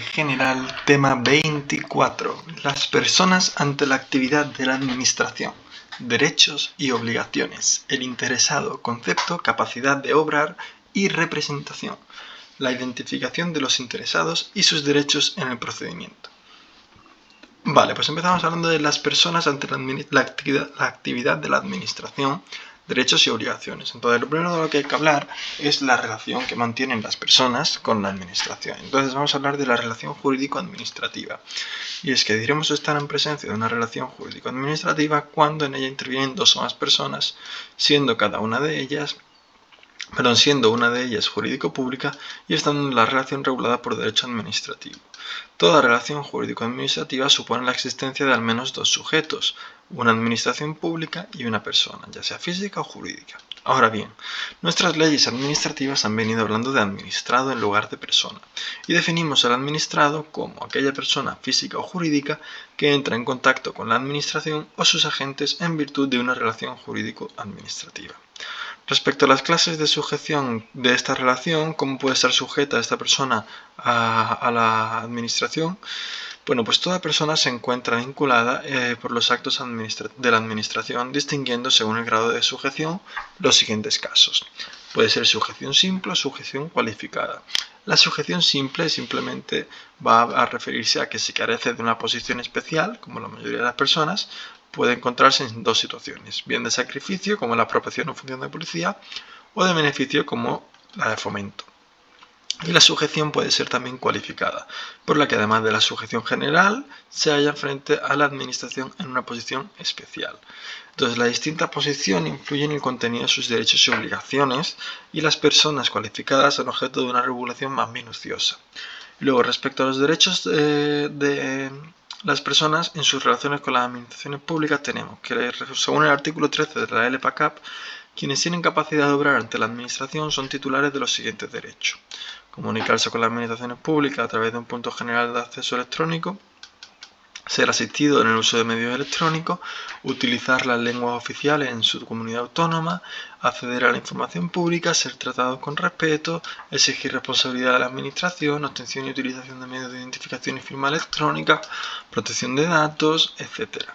general, tema 24. Las personas ante la actividad de la administración. Derechos y obligaciones. El interesado, concepto, capacidad de obrar y representación. La identificación de los interesados y sus derechos en el procedimiento. Vale, pues empezamos hablando de las personas ante la actividad de la administración, derechos y obligaciones. Entonces, lo primero de lo que hay que hablar es la relación que mantienen las personas con la administración. Entonces, vamos a hablar de la relación jurídico-administrativa. Y es que diremos estar en presencia de una relación jurídico-administrativa cuando en ella intervienen dos o más personas, siendo una de ellas jurídico-pública y estando en la relación regulada por derecho administrativo. Toda relación jurídico-administrativa supone la existencia de al menos dos sujetos, una administración pública y una persona, ya sea física o jurídica. Ahora bien, nuestras leyes administrativas han venido hablando de administrado en lugar de persona, y definimos al administrado como aquella persona física o jurídica que entra en contacto con la administración o sus agentes en virtud de una relación jurídico-administrativa. Respecto a las clases de sujeción de esta relación, ¿cómo puede estar sujeta esta persona a la administración? Bueno, pues toda persona se encuentra vinculada por los actos de la administración, distinguiendo según el grado de sujeción los siguientes casos. Puede ser sujeción simple o sujeción cualificada. La sujeción simple simplemente va a referirse a que si carece de una posición especial, como la mayoría de las personas, puede encontrarse en dos situaciones, bien de sacrificio, como la apropiación o función de policía, o de beneficio, como la de fomento. Y la sujeción puede ser también cualificada, por la que además de la sujeción general, se halla frente a la administración en una posición especial. Entonces, la distinta posición influye en el contenido de sus derechos y obligaciones, y las personas cualificadas son objeto de una regulación más minuciosa. Luego, respecto a los derechos de las personas en sus relaciones con las administraciones públicas, tenemos que, según el artículo 13 de la LPACAP, quienes tienen capacidad de obrar ante la administración son titulares de los siguientes derechos: comunicarse con las administraciones públicas a través de un punto general de acceso electrónico, ser asistido en el uso de medios electrónicos, utilizar las lenguas oficiales en su comunidad autónoma, acceder a la información pública, ser tratados con respeto, exigir responsabilidad de la administración, obtención y utilización de medios de identificación y firma electrónica, protección de datos, etc.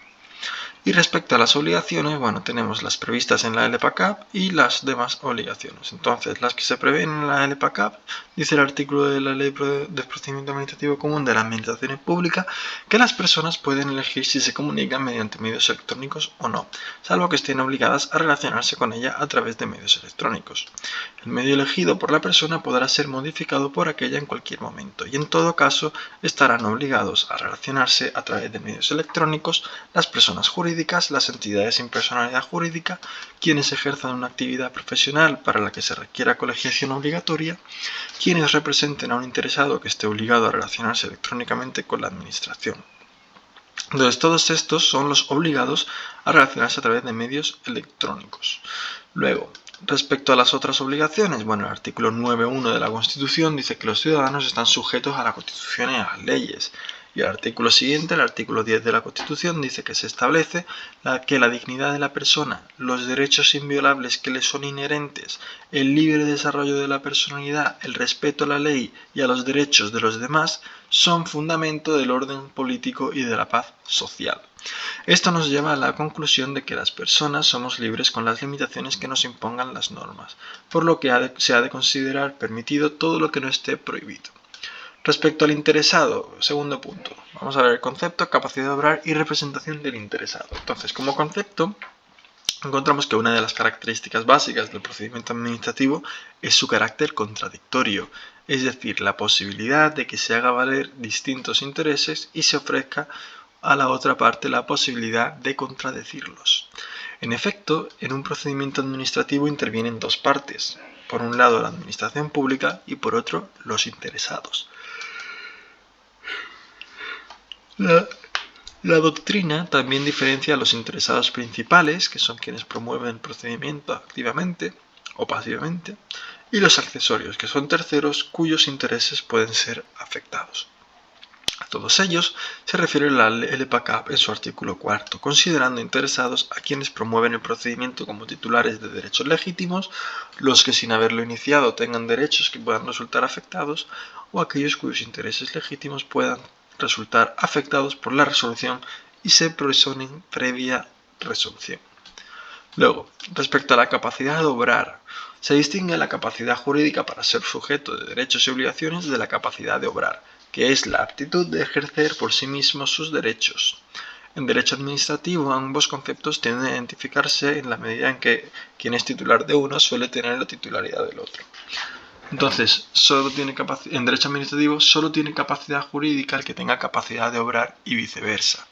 Y respecto a las obligaciones, bueno, tenemos las previstas en la LPACAP y las demás obligaciones. Entonces, las que se prevén en la LPACAP, dice el artículo de la Ley de Procedimiento Administrativo Común de las Administraciones Públicas, que las personas pueden elegir si se comunican mediante medios electrónicos o no, salvo que estén obligadas a relacionarse con ella a través de medios electrónicos. El medio elegido por la persona podrá ser modificado por aquella en cualquier momento, y en todo caso estarán obligados a relacionarse a través de medios electrónicos las personas jurídicas, las entidades sin personalidad jurídica, quienes ejerzan una actividad profesional para la que se requiera colegiación obligatoria, quienes representen a un interesado que esté obligado a relacionarse electrónicamente con la administración. Entonces, todos estos son los obligados a relacionarse a través de medios electrónicos. Luego, respecto a las otras obligaciones, bueno, el artículo 9.1 de la Constitución dice que los ciudadanos están sujetos a la Constitución y a las leyes. Y el artículo siguiente, el artículo 10 de la Constitución, dice que se establece que la dignidad de la persona, los derechos inviolables que le son inherentes, el libre desarrollo de la personalidad, el respeto a la ley y a los derechos de los demás son fundamento del orden político y de la paz social. Esto nos lleva a la conclusión de que las personas somos libres con las limitaciones que nos impongan las normas, por lo que se ha de considerar permitido todo lo que no esté prohibido. Respecto al interesado, segundo punto, vamos a ver el concepto, capacidad de obrar y representación del interesado. Entonces, como concepto, encontramos que una de las características básicas del procedimiento administrativo es su carácter contradictorio, es decir, la posibilidad de que se haga valer distintos intereses y se ofrezca a la otra parte la posibilidad de contradecirlos. En efecto, en un procedimiento administrativo intervienen dos partes, por un lado la administración pública y por otro los interesados. La doctrina también diferencia a los interesados principales, que son quienes promueven el procedimiento activamente o pasivamente, y los accesorios, que son terceros cuyos intereses pueden ser afectados. A todos ellos se refiere la LPACAP en su artículo 4, considerando interesados a quienes promueven el procedimiento como titulares de derechos legítimos, los que sin haberlo iniciado tengan derechos que puedan resultar afectados, o aquellos cuyos intereses legítimos puedan resultar afectados por la resolución y se presonen previa resolución. Luego, respecto a la capacidad de obrar, se distingue la capacidad jurídica para ser sujeto de derechos y obligaciones de la capacidad de obrar, que es la aptitud de ejercer por sí mismo sus derechos. En derecho administrativo, ambos conceptos tienden a identificarse en la medida en que quien es titular de uno suele tener la titularidad del otro. Entonces, en derecho administrativo solo tiene capacidad jurídica el que tenga capacidad de obrar y viceversa.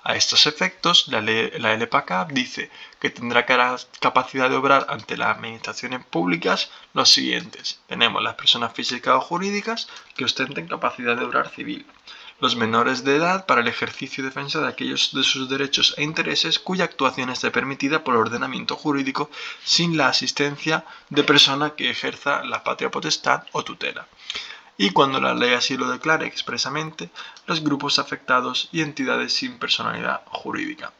A estos efectos, la LPACAP dice que tendrá capacidad de obrar ante las administraciones públicas los siguientes. Tenemos las personas físicas o jurídicas que ostenten capacidad de obrar civil. Los menores de edad para el ejercicio y defensa de aquellos de sus derechos e intereses cuya actuación esté permitida por ordenamiento jurídico sin la asistencia de persona que ejerza la patria potestad o tutela. Y cuando la ley así lo declare expresamente, los grupos afectados y entidades sin personalidad jurídica.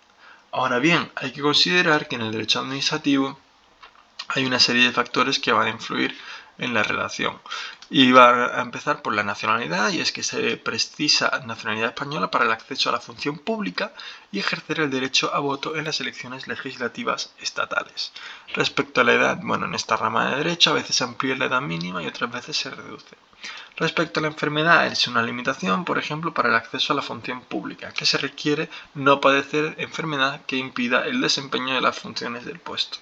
Ahora bien, hay que considerar que en el derecho administrativo hay una serie de factores que van a influir en la relación. Y va a empezar por la nacionalidad, y es que se precisa nacionalidad española para el acceso a la función pública y ejercer el derecho a voto en las elecciones legislativas estatales. Respecto a la edad, bueno, en esta rama de derecho a veces se amplía la edad mínima y otras veces se reduce. Respecto a la enfermedad, es una limitación, por ejemplo, para el acceso a la función pública, que se requiere no padecer enfermedad que impida el desempeño de las funciones del puesto.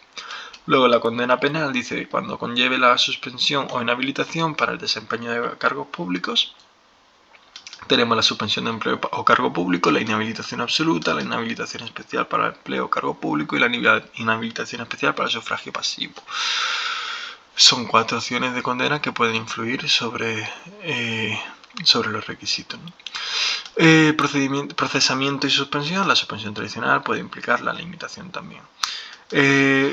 Luego, la condena penal dice que cuando conlleve la suspensión o inhabilitación para el desempeño de cargos públicos, tenemos la suspensión de empleo o cargo público, la inhabilitación absoluta, la inhabilitación especial para el empleo o cargo público y la inhabilitación especial para el sufragio pasivo. Son 4 opciones de condena que pueden influir sobre los requisitos, ¿no? Procesamiento y suspensión. La suspensión tradicional puede implicar la limitación también.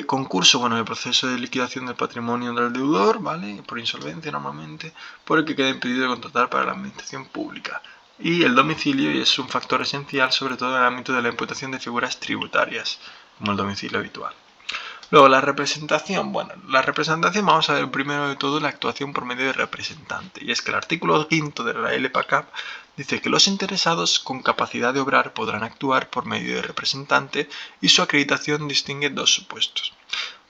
Concurso, bueno, el proceso de liquidación del patrimonio del deudor, ¿vale? Por insolvencia normalmente, por el que queda impedido de contratar para la administración pública. Y el domicilio es un factor esencial, sobre todo en el ámbito de la imputación de figuras tributarias, como el domicilio habitual. Luego, la representación. Bueno, la representación, vamos a ver primero de todo la actuación por medio de representante. Y es que el artículo 5 de la LPACAP dice que los interesados con capacidad de obrar podrán actuar por medio de representante y su acreditación distingue 2 supuestos.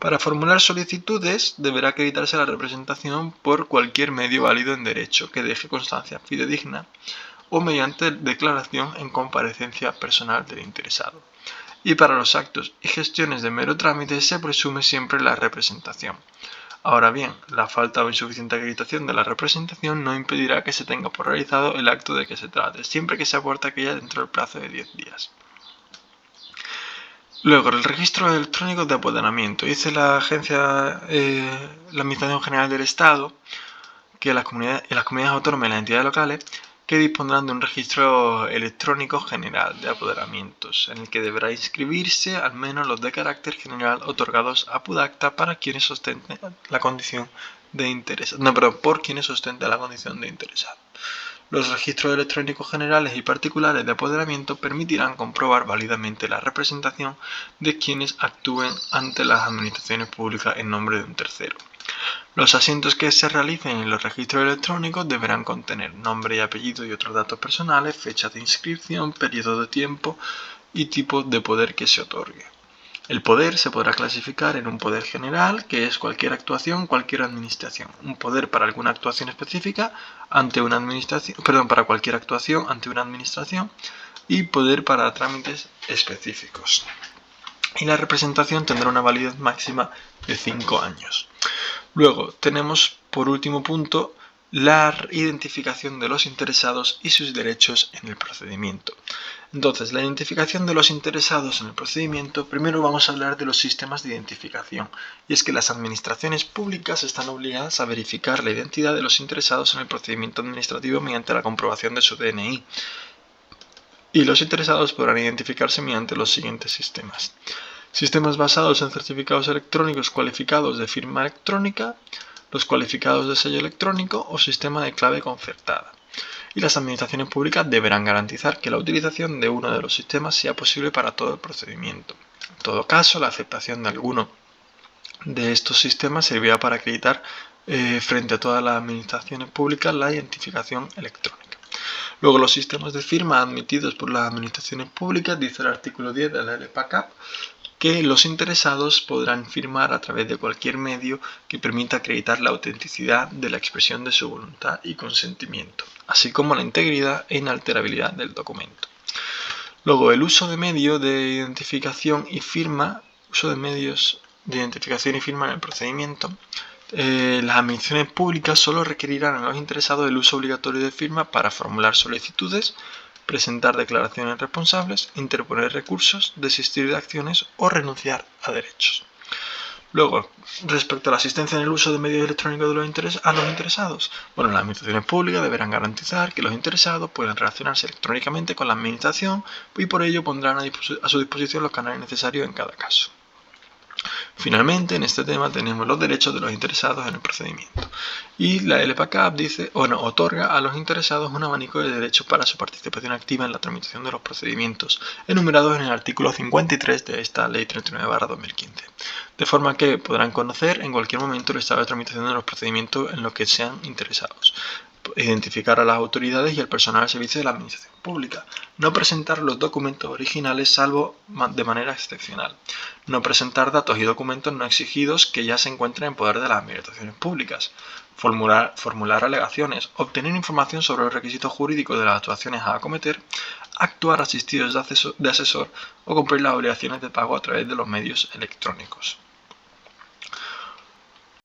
Para formular solicitudes deberá acreditarse la representación por cualquier medio válido en derecho que deje constancia fidedigna o mediante declaración en comparecencia personal del interesado. Y para los actos y gestiones de mero trámite se presume siempre la representación. Ahora bien, la falta o insuficiente acreditación de la representación no impedirá que se tenga por realizado el acto de que se trate, siempre que se aporte aquella dentro del plazo de 10 días. Luego, el registro electrónico de apoderamiento. Dice la Administración General del Estado que las comunidades autónomas y las entidades locales que dispondrán de un registro electrónico general de apoderamientos, en el que deberá inscribirse al menos los de carácter general otorgados a PUDACTA para quienes sostenten la condición de interesado. Por quienes sostenten la condición de interesado. Los registros electrónicos generales y particulares de apoderamiento permitirán comprobar válidamente la representación de quienes actúen ante las administraciones públicas en nombre de un tercero. Los asientos que se realicen en los registros electrónicos deberán contener nombre y apellido y otros datos personales, fecha de inscripción, periodo de tiempo y tipo de poder que se otorgue. El poder se podrá clasificar en un poder general, que es cualquier actuación, cualquier administración. Un poder para alguna actuación específica ante una administración, para cualquier actuación ante una administración, y poder para trámites específicos. Y la representación tendrá una validez máxima de 5 años. Luego tenemos, por último punto, la identificación de los interesados y sus derechos en el procedimiento. Entonces, la identificación de los interesados en el procedimiento, primero vamos a hablar de los sistemas de identificación. Y es que las administraciones públicas están obligadas a verificar la identidad de los interesados en el procedimiento administrativo mediante la comprobación de su DNI. Y los interesados podrán identificarse mediante los siguientes sistemas. Sistemas basados en certificados electrónicos cualificados de firma electrónica, los cualificados de sello electrónico o sistema de clave concertada. y las administraciones públicas deberán garantizar que la utilización de uno de los sistemas sea posible para todo el procedimiento. En todo caso, la aceptación de alguno de estos sistemas servirá para acreditar frente a todas las administraciones públicas la identificación electrónica. Luego, los sistemas de firma admitidos por las administraciones públicas, dice el artículo 10 de la LPACAP, que los interesados podrán firmar a través de cualquier medio que permita acreditar la autenticidad de la expresión de su voluntad y consentimiento, así como la integridad e inalterabilidad del documento. Luego, el uso de medios de identificación y firma, en el procedimiento. Las administraciones públicas solo requerirán a los interesados el uso obligatorio de firma para formular solicitudes, presentar declaraciones responsables, interponer recursos, desistir de acciones o renunciar a derechos. Luego, respecto a la asistencia en el uso de medios electrónicos a los interesados, las administraciones públicas deberán garantizar que los interesados puedan relacionarse electrónicamente con la administración y por ello pondrán a su disposición los canales necesarios en cada caso. Finalmente, en este tema tenemos los derechos de los interesados en el procedimiento. Y la LPACAP otorga a los interesados un abanico de derechos para su participación activa en la tramitación de los procedimientos, enumerados en el artículo 53 de esta Ley 39/2015. De forma que podrán conocer en cualquier momento el estado de tramitación de los procedimientos en los que sean interesados, identificar a las autoridades y al personal al servicio de la administración pública, no presentar los documentos originales salvo de manera excepcional, no presentar datos y documentos no exigidos que ya se encuentren en poder de las administraciones públicas, formular alegaciones, obtener información sobre los requisitos jurídicos de las actuaciones a acometer, actuar asistidos de asesor o cumplir las obligaciones de pago a través de los medios electrónicos.